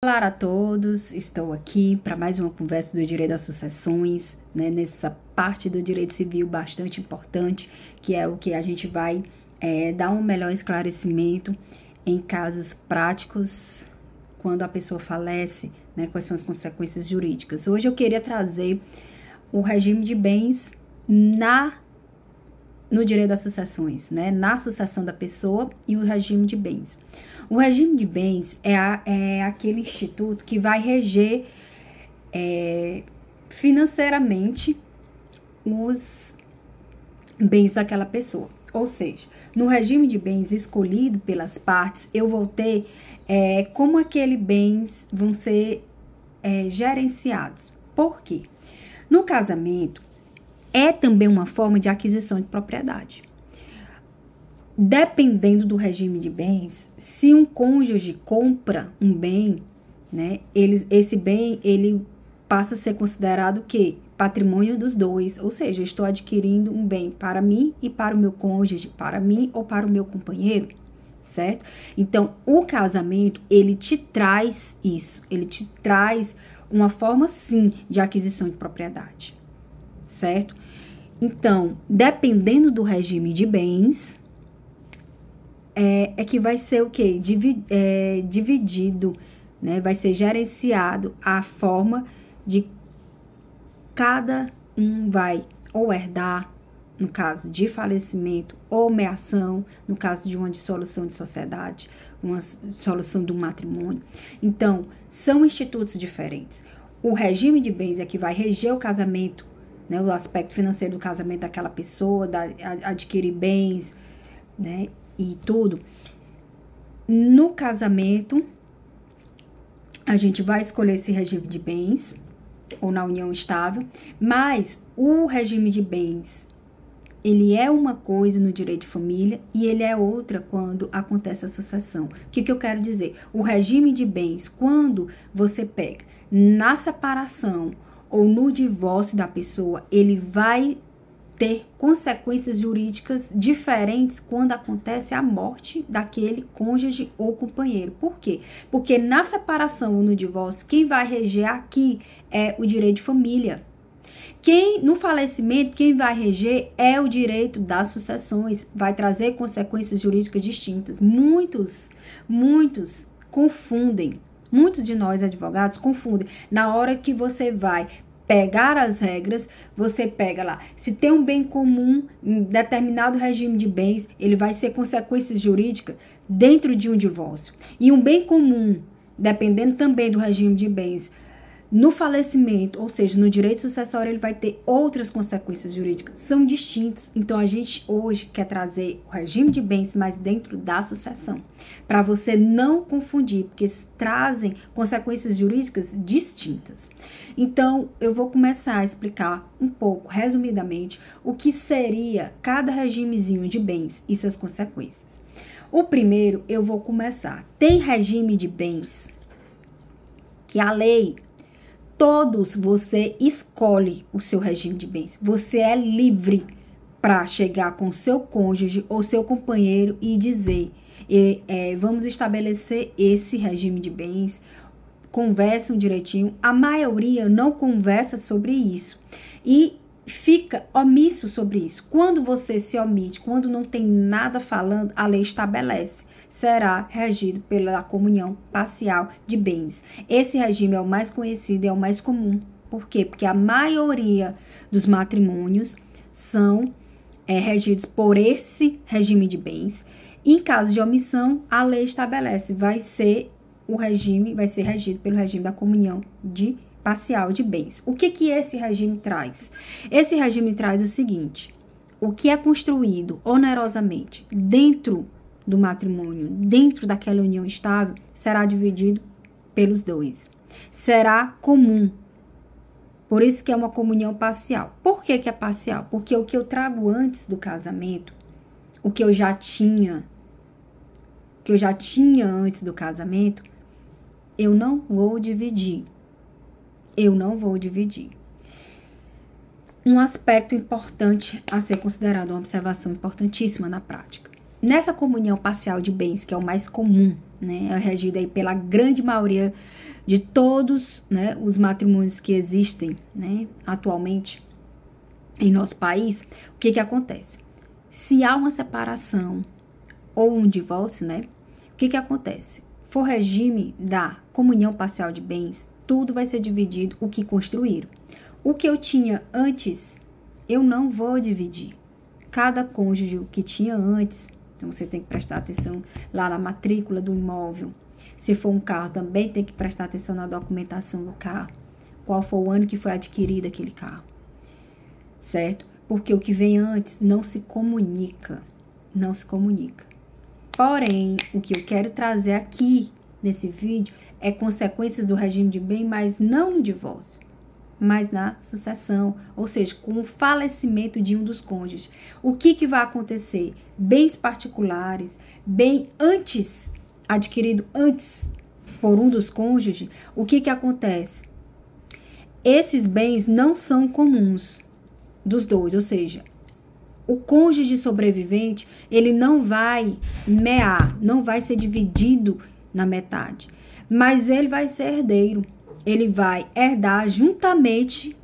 Olá a todos, estou aqui para mais uma conversa do direito das sucessões, né, nessa parte do direito civil bastante importante, que é o que a gente vai dar um melhor esclarecimento em casos práticos, quando a pessoa falece, né, quais são as consequências jurídicas. Hoje eu queria trazer o regime de bens no direito das sucessões, né, na sucessão da pessoa e o regime de bens. O regime de bens é aquele instituto que vai reger financeiramente os bens daquela pessoa. Ou seja, no regime de bens escolhido pelas partes, eu vou ter como aqueles bens vão ser gerenciados. Por quê? No casamento, é também uma forma de aquisição de propriedade. Dependendo do regime de bens, se um cônjuge compra um bem, né, esse bem ele passa a ser considerado o quê? Patrimônio dos dois, ou seja, eu estou adquirindo um bem para mim e para o meu cônjuge, para mim ou para o meu companheiro, certo? Então, o casamento, ele te traz isso, ele te traz uma forma, sim, de aquisição de propriedade, certo? Então, dependendo do regime de bens, que vai ser o quê? Dividido, né? Vai ser gerenciado a forma de cada um vai ou herdar, no caso de falecimento, ou meação, no caso de uma dissolução de sociedade, uma dissolução do matrimônio. Então, são institutos diferentes. O regime de bens é que vai reger o casamento, né? O aspecto financeiro do casamento daquela pessoa, adquirir bens, né? E tudo. No casamento, a gente vai escolher esse regime de bens, ou na união estável, mas o regime de bens, ele é uma coisa no direito de família e ele é outra quando acontece a sucessão. O que eu quero dizer? O regime de bens, quando você pega na separação ou no divórcio da pessoa, ele vai ter consequências jurídicas diferentes quando acontece a morte daquele cônjuge ou companheiro. Por quê? Porque na separação ou no divórcio, quem vai reger aqui é o direito de família. No falecimento, quem vai reger é o direito das sucessões, vai trazer consequências jurídicas distintas. Muitos confundem, muitos de nós advogados confundem. Na hora que você vai pegar as regras, você pega lá, se tem um bem comum em determinado regime de bens, ele vai ser consequências jurídicas dentro de um divórcio. E um bem comum, dependendo também do regime de bens, no falecimento, ou seja, no direito sucessório, ele vai ter outras consequências jurídicas, são distintos. Então, a gente hoje quer trazer o regime de bens, mas dentro da sucessão, para você não confundir, porque trazem consequências jurídicas distintas. Então, eu vou começar a explicar um pouco, resumidamente, o que seria cada regimezinho de bens e suas consequências. O primeiro, eu vou começar. Tem regime de bens que a lei, todos você escolhe o seu regime de bens. Você é livre para chegar com seu cônjuge ou seu companheiro e dizer, vamos estabelecer esse regime de bens, conversam direitinho. A maioria não conversa sobre isso e fica omisso sobre isso. Quando você se omite, quando não tem nada falando, a lei estabelece. Será regido pela comunhão parcial de bens. Esse regime é o mais conhecido e é o mais comum. Por quê? Porque a maioria dos matrimônios são regidos por esse regime de bens. Em caso de omissão, a lei estabelece, vai ser regido pelo regime da comunhão parcial de bens. O que esse regime traz? Esse regime traz o seguinte: o que é construído onerosamente dentro do matrimônio, dentro daquela união estável, será dividido pelos dois. Será comum. Por isso que é uma comunhão parcial. Por que é parcial? Porque o que eu trago antes do casamento, o que eu já tinha antes do casamento, eu não vou dividir. Um aspecto importante a ser considerado, uma observação importantíssima na prática. Nessa comunhão parcial de bens, que é o mais comum, né, é regida aí pela grande maioria de todos, né, os matrimônios que existem, né, atualmente em nosso país, o que que acontece? Se há uma separação ou um divórcio, né, o que que acontece? For regime da comunhão parcial de bens, tudo vai ser dividido o que construíram. O que eu tinha antes, eu não vou dividir. Cada cônjuge, o que tinha antes, então você tem que prestar atenção lá na matrícula do imóvel. Se for um carro, também tem que prestar atenção na documentação do carro. Qual foi o ano que foi adquirido aquele carro, certo? Porque o que vem antes não se comunica, não se comunica. Porém, o que eu quero trazer aqui nesse vídeo é consequências do regime de bem, mas não no divórcio, mas na sucessão, ou seja, com o falecimento de um dos cônjuges. O que que vai acontecer? Bens particulares, bem antes, adquirido antes por um dos cônjuges, o que que acontece? Esses bens não são comuns dos dois, ou seja, o cônjuge sobrevivente, ele não vai mear, não vai ser dividido na metade, mas ele vai ser herdeiro. Ele vai herdar juntamente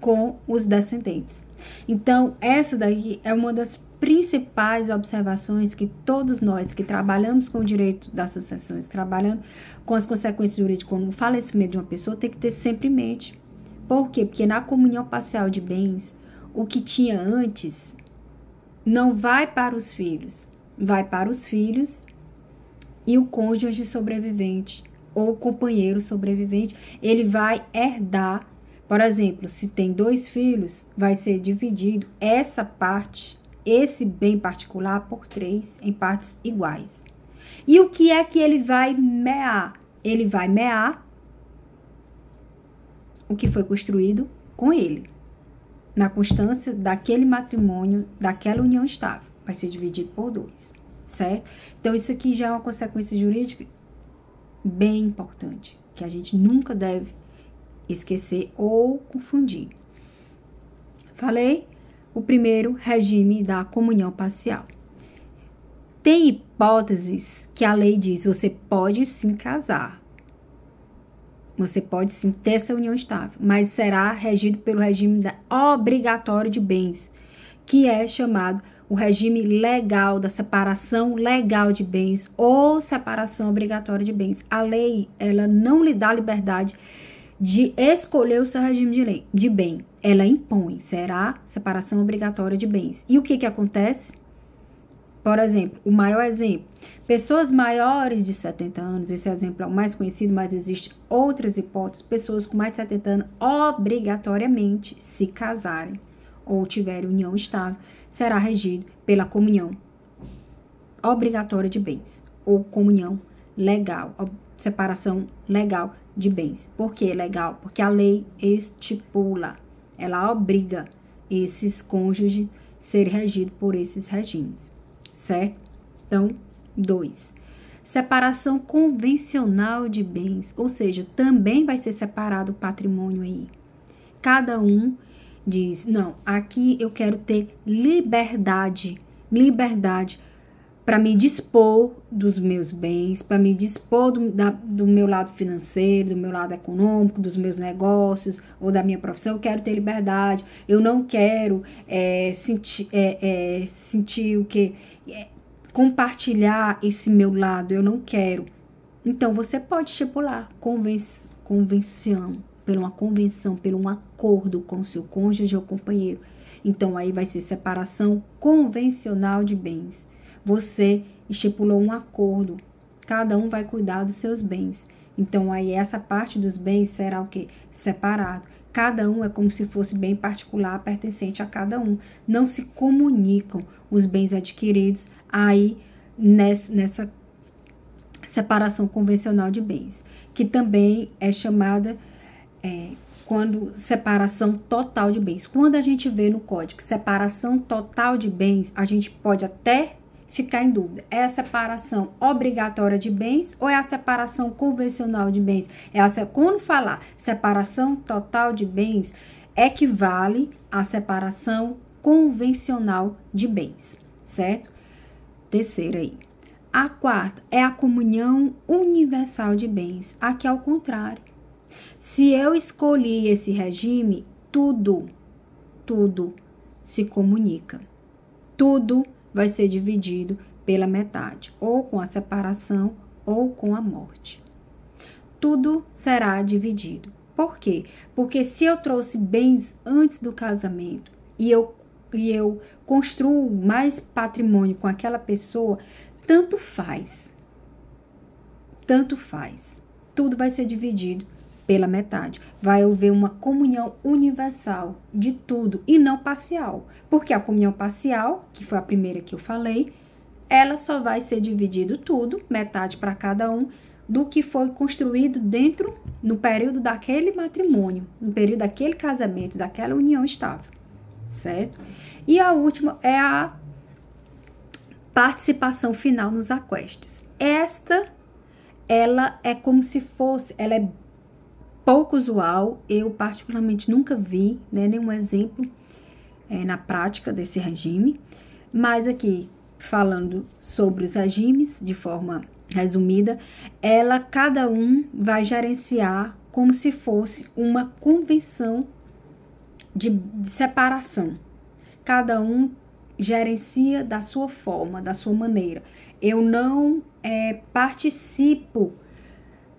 com os descendentes. Então, essa daí é uma das principais observações que todos nós que trabalhamos com o direito das sucessões, trabalhando com as consequências jurídicas como o falecimento de uma pessoa, tem que ter sempre em mente. Por quê? Porque na comunhão parcial de bens, o que tinha antes não vai para os filhos, vai para os filhos e o cônjuge sobrevivente ou companheiro sobrevivente, ele vai herdar. Por exemplo, se tem 2 filhos, vai ser dividido essa parte, esse bem particular, por 3 em partes iguais. E o que é que ele vai mear? Ele vai mear o que foi construído com ele, na constância daquele matrimônio, daquela união estável. Vai ser dividido por 2, certo? Então, isso aqui já é uma consequência jurídica bem importante, que a gente nunca deve esquecer ou confundir. Falei o primeiro regime da comunhão parcial. Tem hipóteses que a lei diz, você pode sim casar, você pode sim ter essa união estável, mas será regido pelo regime obrigatório de bens, que é chamado o regime legal da separação legal de bens ou separação obrigatória de bens. A lei, ela não lhe dá liberdade de escolher o seu regime de bem. Ela impõe, será separação obrigatória de bens. E o que que acontece? Por exemplo, o maior exemplo, pessoas maiores de 70 anos, esse exemplo é o mais conhecido, mas existem outras hipóteses, pessoas com mais de 70 anos obrigatoriamente se casarem ou tiverem união estável, será regido pela comunhão obrigatória de bens ou comunhão legal, separação legal de bens. Por que legal? Porque a lei estipula, ela obriga esses cônjuges a serem regidos por esses regimes, certo? Então, 2. Separação convencional de bens, ou seja, também vai ser separado o patrimônio aí. Cada um diz, não, aqui eu quero ter liberdade para me dispor dos meus bens, para me dispor do meu lado financeiro, do meu lado econômico, dos meus negócios ou da minha profissão. Eu quero ter liberdade, eu não quero sentir o que? Compartilhar esse meu lado, eu não quero. Então, você pode estipular convenção, por um acordo com o seu cônjuge ou companheiro. Então, aí vai ser separação convencional de bens. Você estipulou um acordo, cada um vai cuidar dos seus bens. Então, aí essa parte dos bens será o quê? Separado. Cada um é como se fosse bem particular, pertencente a cada um. Não se comunicam os bens adquiridos aí nessa separação convencional de bens, que também é chamada quando separação total de bens. Quando a gente vê no código separação total de bens, a gente pode até ficar em dúvida. É a separação obrigatória de bens ou é a separação convencional de bens? Quando falar separação total de bens, equivale à separação convencional de bens, certo? Terceiro aí. A quarta é a comunhão universal de bens. Aqui é o contrário. Se eu escolhi esse regime, tudo se comunica. Tudo vai ser dividido pela metade, ou com a separação ou com a morte. Tudo será dividido. Por quê? Porque se eu trouxe bens antes do casamento e eu construo mais patrimônio com aquela pessoa, tanto faz. Tanto faz. Tudo vai ser dividido pela metade. Vai haver uma comunhão universal de tudo e não parcial. Porque a comunhão parcial, que foi a primeira que eu falei, ela só vai ser dividido tudo, metade para cada um, do que foi construído dentro, no período daquele matrimônio, no período daquele casamento, daquela união estável, certo? E a última é a participação final nos aquestos. Esta, ela é como se fosse, ela é pouco usual, eu particularmente nunca vi, né, nenhum exemplo na prática desse regime, mas aqui, falando sobre os regimes de forma resumida, cada um vai gerenciar como se fosse uma convenção de separação. Cada um gerencia da sua forma, da sua maneira. Eu não participo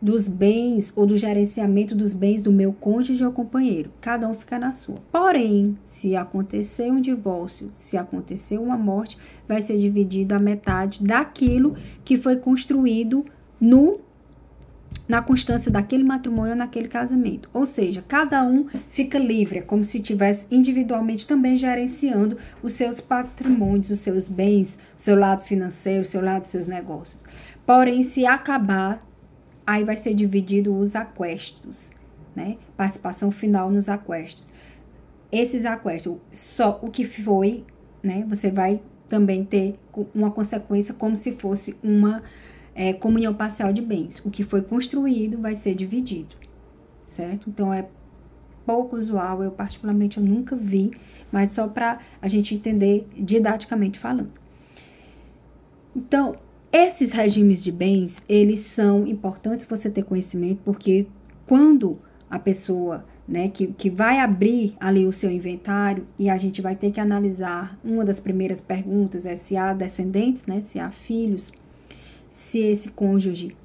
dos bens ou do gerenciamento dos bens do meu cônjuge ou companheiro. Cada um fica na sua. Porém, se acontecer um divórcio, se acontecer uma morte, vai ser dividido a metade daquilo que foi construído na constância daquele matrimônio ou naquele casamento. Ou seja, cada um fica livre, é como se estivesse individualmente também gerenciando os seus patrimônios, os seus bens, o seu lado financeiro, o seu lado dos seus negócios. Porém, se acabar, aí vai ser dividido os aquestos, né? Participação final nos aquestos. Esses aquestos, só o que foi, né? Você vai também ter uma consequência como se fosse uma comunhão parcial de bens. O que foi construído vai ser dividido, certo? Então, é pouco usual, eu particularmente eu nunca vi, mas só para a gente entender didaticamente falando. Então, esses regimes de bens, eles são importantes você ter conhecimento, porque quando a pessoa, né, que vai abrir ali o seu inventário e a gente vai ter que analisar, uma das primeiras perguntas é se há descendentes, né, se há filhos, se esse cônjuge,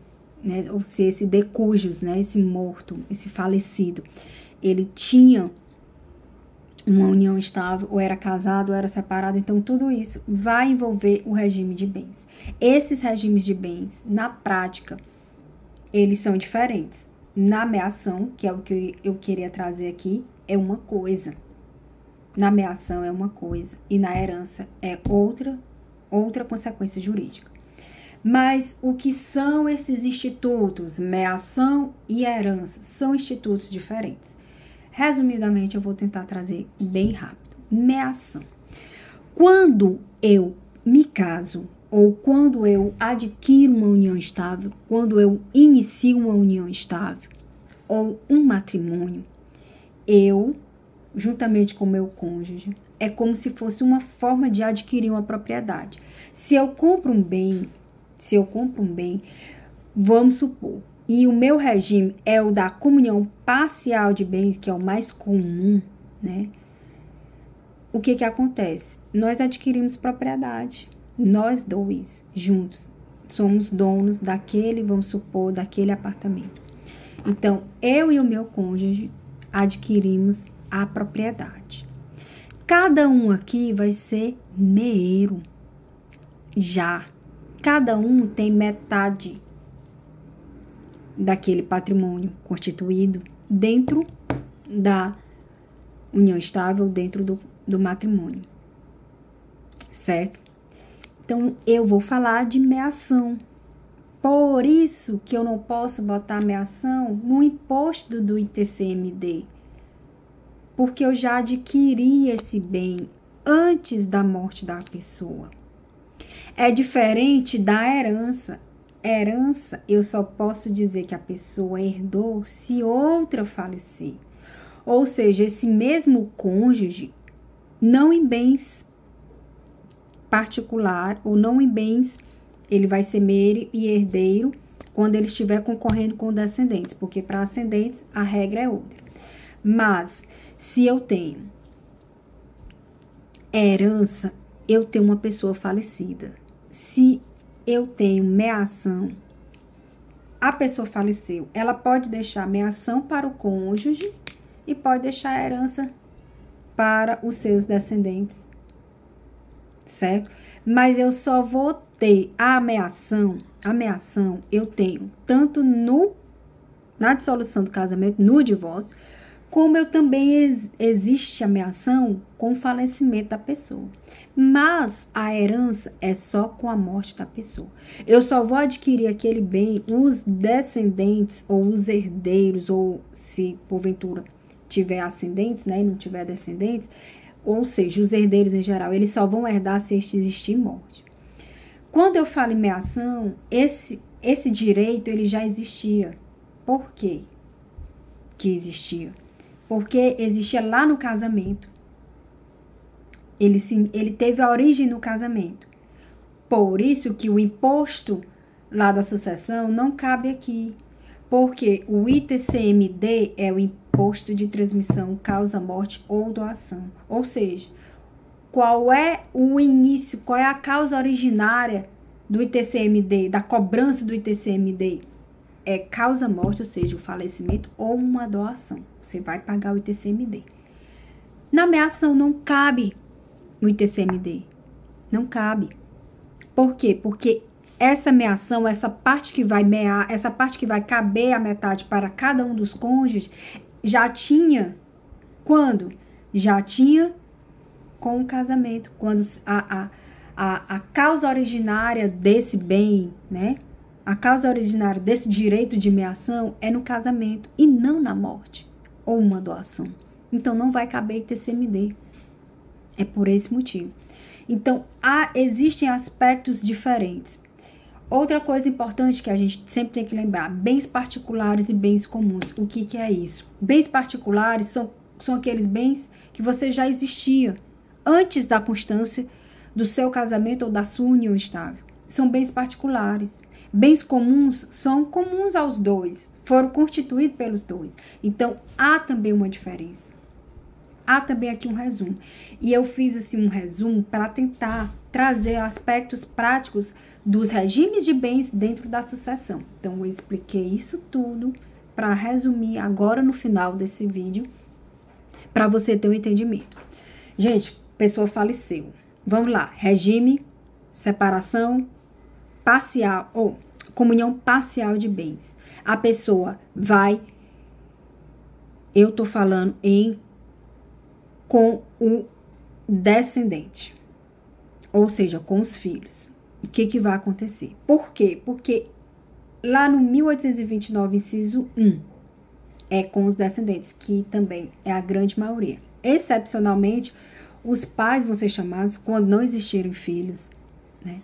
né, ou se esse de cujos, né, esse morto, esse falecido, ele tinha uma união estável, ou era casado, ou era separado. Então, tudo isso vai envolver o regime de bens. Esses regimes de bens, na prática, eles são diferentes. Na meação, que é o que eu queria trazer aqui, é uma coisa. Na meação é uma coisa. E na herança é outra consequência jurídica. Mas o que são esses institutos, meação e herança? São institutos diferentes. Resumidamente, eu vou tentar trazer bem rápido. Meação. Quando eu me caso, ou quando eu adquiro uma união estável, quando eu inicio uma união estável, ou um matrimônio, eu, juntamente com o meu cônjuge, é como se fosse uma forma de adquirir uma propriedade. Se eu compro um bem, vamos supor, e o meu regime é o da comunhão parcial de bens, que é o mais comum, né? O que acontece? Nós adquirimos propriedade. Nós dois, juntos, somos donos daquele, vamos supor, daquele apartamento. Então, eu e o meu cônjuge adquirimos a propriedade. Cada um aqui vai ser meeiro. Já. Cada um tem metade daquele patrimônio constituído dentro da união estável, dentro do matrimônio, certo? Então, eu vou falar de meação. Por isso que eu não posso botar meação no imposto do ITCMD, porque eu já adquiri esse bem antes da morte da pessoa. É diferente da herança. Herança, eu só posso dizer que a pessoa herdou se outra falecer. Ou seja, esse mesmo cônjuge, não em bens particular ou não em bens ele vai ser meio e herdeiro quando ele estiver concorrendo com descendentes, porque para ascendentes a regra é outra. Mas, se eu tenho herança, eu tenho uma pessoa falecida. Se eu tenho meação, a pessoa faleceu, ela pode deixar meação para o cônjuge e pode deixar a herança para os seus descendentes, certo? Mas eu só vou ter a ameação eu tenho tanto na dissolução do casamento, no divórcio, como eu também existe ameação com o falecimento da pessoa. Mas a herança é só com a morte da pessoa. Eu só vou adquirir aquele bem, os descendentes ou os herdeiros, ou se porventura tiver ascendentes, né, e não tiver descendentes, ou seja, os herdeiros em geral, eles só vão herdar se existir morte. Quando eu falo em meação, esse direito ele já existia. Por quê que existia? Porque existia lá no casamento. Ele teve a origem no casamento. Por isso que o imposto lá da sucessão não cabe aqui. Porque o ITCMD é o imposto de transmissão, causa, morte ou doação. Ou seja, qual é o início, qual é a causa originária do ITCMD, da cobrança do ITCMD? É causa morte, ou seja, o falecimento ou uma doação. Você vai pagar o ITCMD. Na meação não cabe o ITCMD. Não cabe. Por quê? Porque essa meação, essa parte que vai mear, essa parte que vai caber a metade para cada um dos cônjuges, já tinha, quando? Já tinha com o casamento, quando a causa originária desse bem, né? A causa originária desse direito de meação é no casamento e não na morte ou uma doação. Então, não vai caber ITCMD. É por esse motivo. Então, existem aspectos diferentes. Outra coisa importante que a gente sempre tem que lembrar, bens particulares e bens comuns. O que é isso? Bens particulares são aqueles bens que você já existia antes da constância do seu casamento ou da sua união estável. São bens particulares. Bens comuns são comuns aos dois, foram constituídos pelos dois. Então, há também uma diferença. Há também aqui um resumo. E eu fiz assim um resumo para tentar trazer aspectos práticos dos regimes de bens dentro da sucessão. Então, eu expliquei isso tudo para resumir agora no final desse vídeo, para você ter um entendimento. Gente, pessoa faleceu. Vamos lá. Regime, separação parcial ou comunhão parcial de bens. A pessoa vai, eu tô falando com o descendente, ou seja, com os filhos. O que vai acontecer? Por quê? Porque lá no 1829, inciso 1, é com os descendentes, que também é a grande maioria. Excepcionalmente, os pais vão ser chamados quando não existirem filhos, né?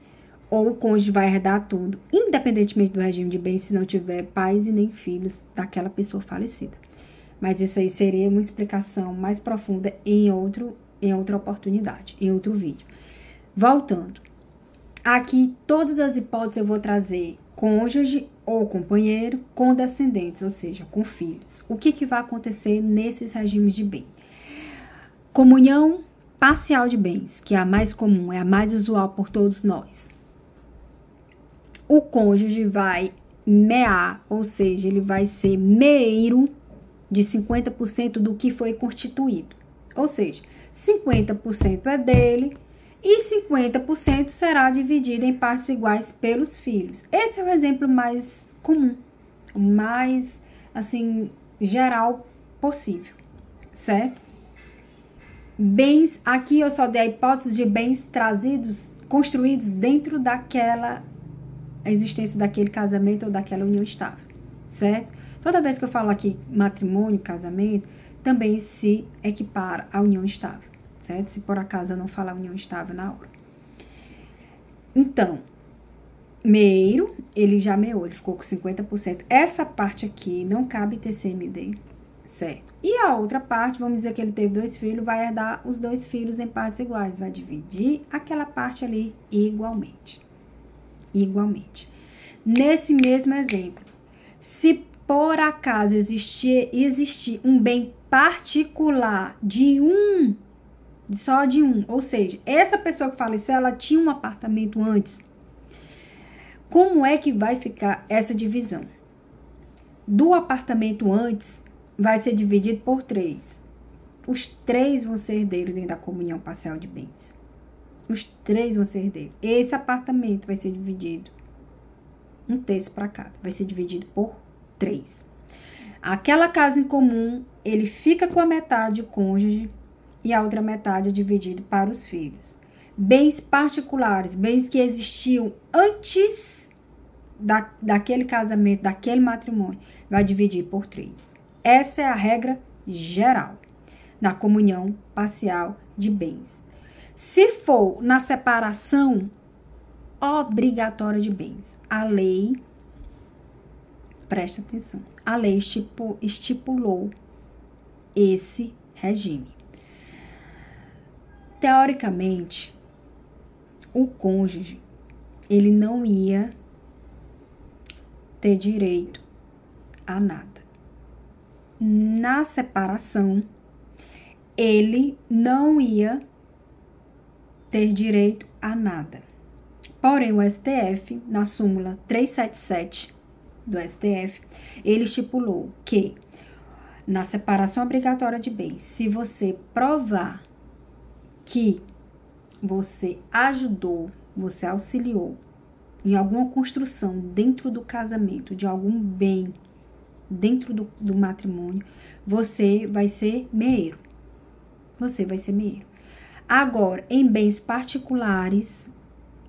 Ou o cônjuge vai herdar tudo, independentemente do regime de bens, se não tiver pais e nem filhos daquela pessoa falecida. Mas isso aí seria uma explicação mais profunda em outra oportunidade, em outro vídeo. Voltando. Aqui, todas as hipóteses eu vou trazer cônjuge ou companheiro com descendentes, ou seja, com filhos. O que vai acontecer nesses regimes de bem? Comunhão parcial de bens, que é a mais comum, é a mais usual por todos nós. O cônjuge vai mear, ou seja, ele vai ser meeiro de 50% do que foi constituído. Ou seja, 50% é dele e 50% será dividido em partes iguais pelos filhos. Esse é o exemplo mais comum, mais, assim, geral possível, certo? Bens, aqui eu só dei a hipótese de bens construídos dentro daquela existência daquele casamento ou daquela união estável, certo? Toda vez que eu falo aqui matrimônio, casamento, também se equipara à união estável, certo? Se por acaso eu não falar união estável na hora. Então, meio, ele já meou, ele ficou com 50%. Essa parte aqui não cabe TCMD, certo? E a outra parte, vamos dizer que ele teve 2 filhos, vai herdar os 2 filhos em partes iguais, vai dividir aquela parte ali igualmente. igualmente. Nesse mesmo exemplo, se por acaso existir um bem particular só de um, ou seja, essa pessoa que faleceu, ela tinha um apartamento antes, como é que vai ficar essa divisão? Do apartamento antes, vai ser dividido por 3. Os 3 vão ser herdeiros dentro da comunhão parcial de bens. Os 3 vão ser herdeiros. Esse apartamento vai ser dividido, 1/3 para cada, vai ser dividido por 3. Aquela casa em comum, ele fica com a metade do cônjuge e a outra metade é dividida para os filhos. Bens particulares, bens que existiam antes daquele casamento, daquele matrimônio, vai dividir por 3. Essa é a regra geral na comunhão parcial de bens. Se for na separação obrigatória de bens, a lei, presta atenção, a lei estipulou esse regime. Teoricamente, o cônjuge, ele não ia ter direito a nada. Na separação, ele não ia ter direito a nada. Porém, o STF, na súmula 377 do STF, ele estipulou que na separação obrigatória de bens, se você provar que você ajudou, você auxiliou em alguma construção dentro do casamento, de algum bem dentro do matrimônio, você vai ser meeiro. Você vai ser meeiro. Agora, em bens particulares,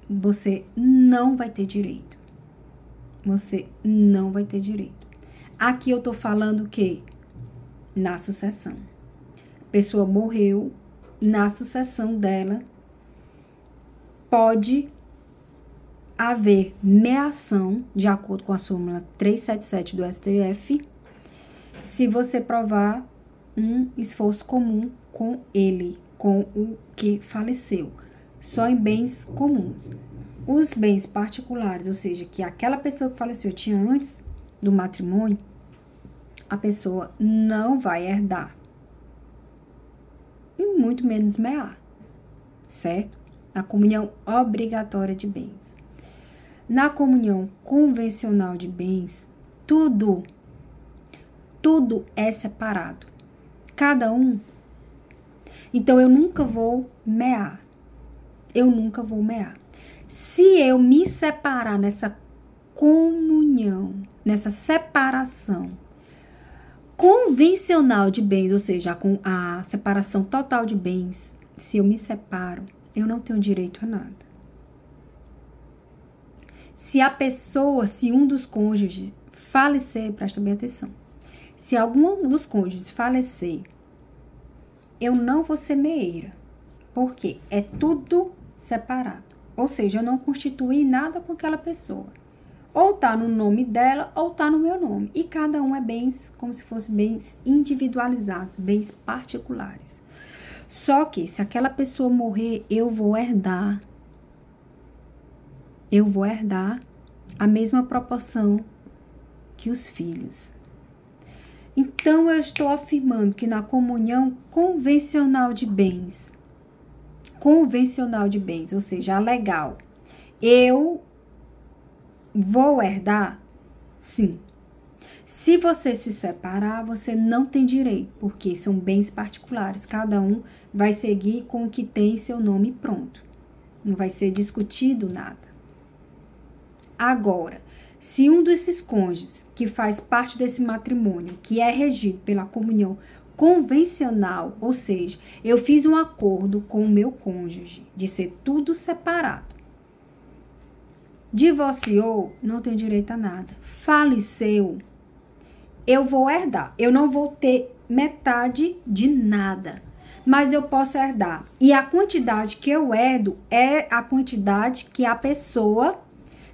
você não vai ter direito. Você não vai ter direito. Aqui eu tô falando o quê? Na sucessão. A pessoa morreu, na sucessão dela, pode haver meação, de acordo com a súmula 377 do STF, se você provar um esforço comum com ele, com o que faleceu, só em bens comuns. Os bens particulares, ou seja, que aquela pessoa que faleceu tinha antes do matrimônio, a pessoa não vai herdar, e muito menos mear, certo? Na comunhão obrigatória de bens. Na comunhão convencional de bens, tudo é separado. Cada um. Então, eu nunca vou mear. Eu nunca vou mear. Se eu me separar nessa comunhão, nessa separação convencional de bens, ou seja, com a separação total de bens, se eu me separo, eu não tenho direito a nada. Se a pessoa, se um dos cônjuges falecer, presta bem atenção, se algum dos cônjuges falecer, eu não vou ser meeira, porque é tudo separado. Ou seja, eu não constituí nada com aquela pessoa. Ou tá no nome dela, ou tá no meu nome. E cada um é bens, como se fossem bens individualizados, bens particulares. Só que, se aquela pessoa morrer, eu vou herdar a mesma proporção que os filhos. Então, eu estou afirmando que na comunhão convencional de bens, ou seja, a legal, eu vou herdar? Sim. Se você se separar, você não tem direito, porque são bens particulares. Cada um vai seguir com o que tem em seu nome pronto. Não vai ser discutido nada. Agora, se um desses cônjuges que faz parte desse matrimônio, que é regido pela comunhão convencional, ou seja, eu fiz um acordo com o meu cônjuge de ser tudo separado, divorciou, não tenho direito a nada. Faleceu, eu vou herdar. Eu não vou ter metade de nada, mas eu posso herdar. E a quantidade que eu herdo é a quantidade que a pessoa,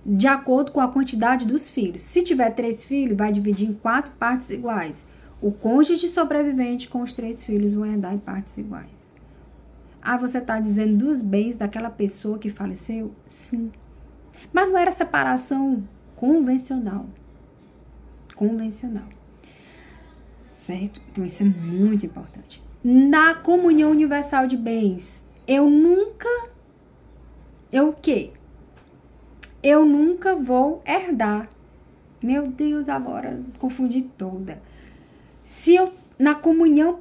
de acordo com a quantidade dos filhos. Se tiver 3 filhos, vai dividir em 4 partes iguais. O cônjuge sobrevivente com os 3 filhos vão herdar em partes iguais. Ah, você está dizendo dos bens daquela pessoa que faleceu? Sim. Mas não era separação convencional. Certo? Então, isso é muito importante. Na comunhão universal de bens, eu o quê? Eu nunca vou herdar. Meu Deus, agora confundi toda. Se eu, na comunhão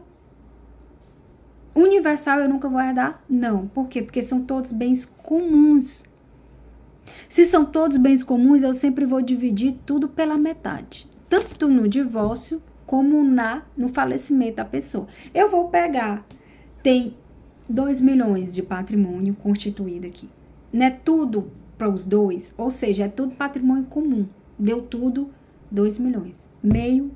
universal, eu nunca vou herdar? Não. Por quê? Porque são todos bens comuns. Se são todos bens comuns, eu sempre vou dividir tudo pela metade. Tanto no divórcio, como no falecimento da pessoa. Eu vou pegar, tem 2 milhões de patrimônio constituído aqui. Não é tudo para os dois, ou seja, é tudo patrimônio comum. Deu tudo 2 milhões. Meio.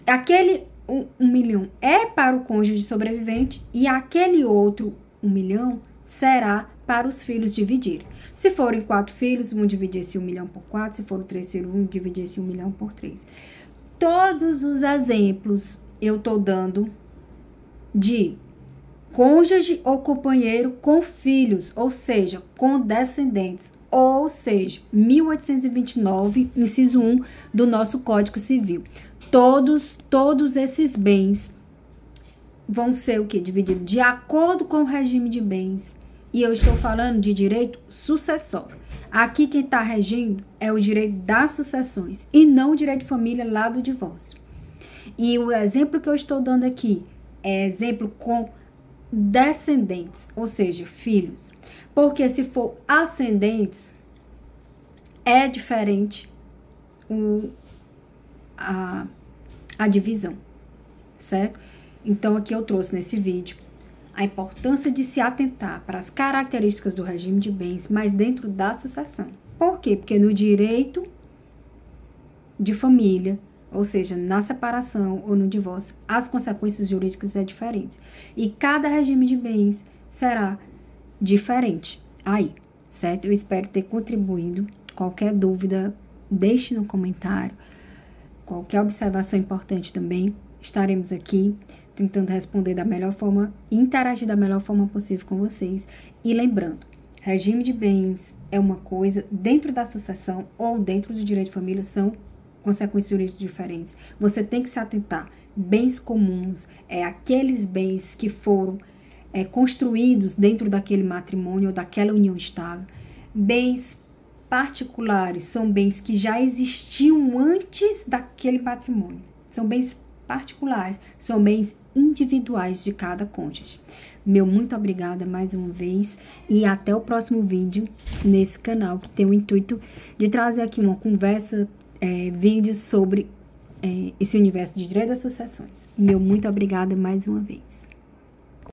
Aquele 1 milhão é para o cônjuge sobrevivente e aquele outro 1 milhão será para os filhos dividirem. Se forem 4 filhos, vão dividir esse 1 milhão por 4. Se forem 3 filhos, vão dividir esse 1 milhão por 3. Todos os exemplos eu tô dando de cônjuge ou companheiro com filhos, ou seja, com descendentes, ou seja, 1829, inciso 1 do nosso Código Civil. Todos esses bens vão ser o quê? Divididos de acordo com o regime de bens. E eu estou falando de direito sucessório. Aqui quem está regindo é o direito das sucessões e não o direito de família lá do divórcio. E o exemplo que eu estou dando aqui é exemplo com descendentes, ou seja, filhos. Porque se for ascendentes, é diferente a divisão, certo? Então aqui eu trouxe nesse vídeo a importância de se atentar para as características do regime de bens, mas dentro da sucessão. Por quê? Porque no direito de família, ou seja, na separação ou no divórcio, as consequências jurídicas são diferentes. E cada regime de bens será diferente aí, certo? Eu espero ter contribuído. Qualquer dúvida, deixe no comentário. Qualquer observação importante também, estaremos aqui tentando responder da melhor forma e interagir da melhor forma possível com vocês. E lembrando, regime de bens é uma coisa, dentro da sucessão ou dentro do direito de família são consequências jurídicas diferentes. Você tem que se atentar. Bens comuns é aqueles bens que foram construídos dentro daquele matrimônio ou daquela união estável. Bens particulares são bens que já existiam antes daquele patrimônio. São bens particulares, são bens individuais de cada cônjuge. Meu muito obrigada mais uma vez e até o próximo vídeo nesse canal que tem o intuito de trazer aqui uma conversa, vídeos sobre esse universo de direito das sucessões. Meu muito obrigada mais uma vez.